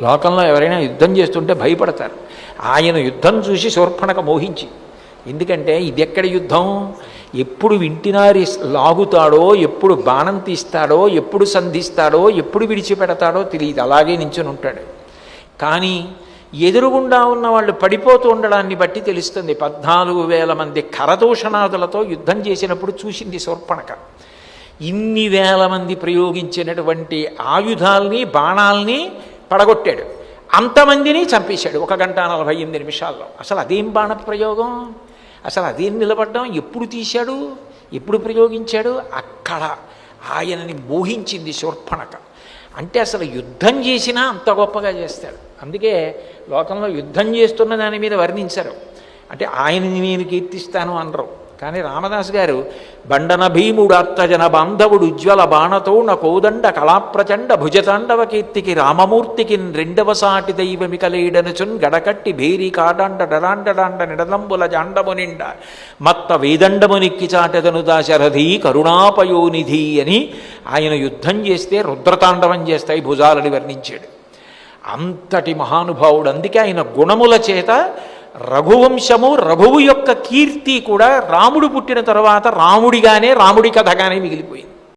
లోకంలో ఎవరైనా యుద్ధం చేస్తుంటే భయపడతారు. ఆయన యుద్ధం చూసి శూర్పణఖ మోహించి, ఎందుకంటే ఇది ఎక్కడ యుద్ధం, ఎప్పుడు వింటినారి లాగుతాడో, ఎప్పుడు బాణం తీస్తాడో, ఎప్పుడు సంధిస్తాడో, ఎప్పుడు విడిచిపెడతాడో తెలియదు, అలాగే నించుని ఉంటాడు. కానీ ఎదురుగుండా ఉన్న వాళ్ళు పడిపోతూ ఉండడాన్ని బట్టి తెలుస్తుంది. 14,000 మంది కరదూషణాదులతో యుద్ధం చేసినప్పుడు చూసింది శూర్పణఖ. ఇన్ని వేల మంది ప్రయోగించినటువంటి ఆయుధాల్ని బాణాల్ని పడగొట్టాడు, అంతమందిని చంపేశాడు 1 గంట 48 నిమిషాల్లో. అసలు అదేం బాణ ప్రయోగం, అసలు అదేం నిలబడ్డం, ఎప్పుడు తీశాడు, ఎప్పుడు ప్రయోగించాడు, అక్కడ ఆయనని మోహించింది శూర్పణఖ. అంటే అసలు యుద్ధం చేసినా అంత గొప్పగా చేస్తాడు. అందుకే లోకంలో యుద్ధం చేస్తున్న దాని మీద వర్ణించరు, అంటే ఆయనని నేను కీర్తిస్తాను అనరు. కానీ రామదాసు గారు బండన భీముడు అర్థజన బాంధవుడు ఉజ్వల బాణతోణ కోదండ కళాప్రచండ భుజతాండవ కీర్తికి రామమూర్తికి రెండవ సాటి దైవమికలేడనుచున్ గడకట్టి భేరి కాడాండ డరాండడాండ నిడదంబుల జాండము నిండ మత్త వేదండమునిక్కి చాటెదను దాశరథి కరుణాపయోనిధి అని ఆయన యుద్ధం చేస్తే రుద్రతాండవం చేస్తాయి భుజాలని వర్ణించాడు. అంతటి మహానుభావుడు. అందుకే ఆయన గుణముల చేత రఘువంశము, రఘువు యొక్క కీర్తి కూడా రాముడు పుట్టిన తర్వాత రాముడిగానే, రాముడి కథగానే మిగిలిపోయింది.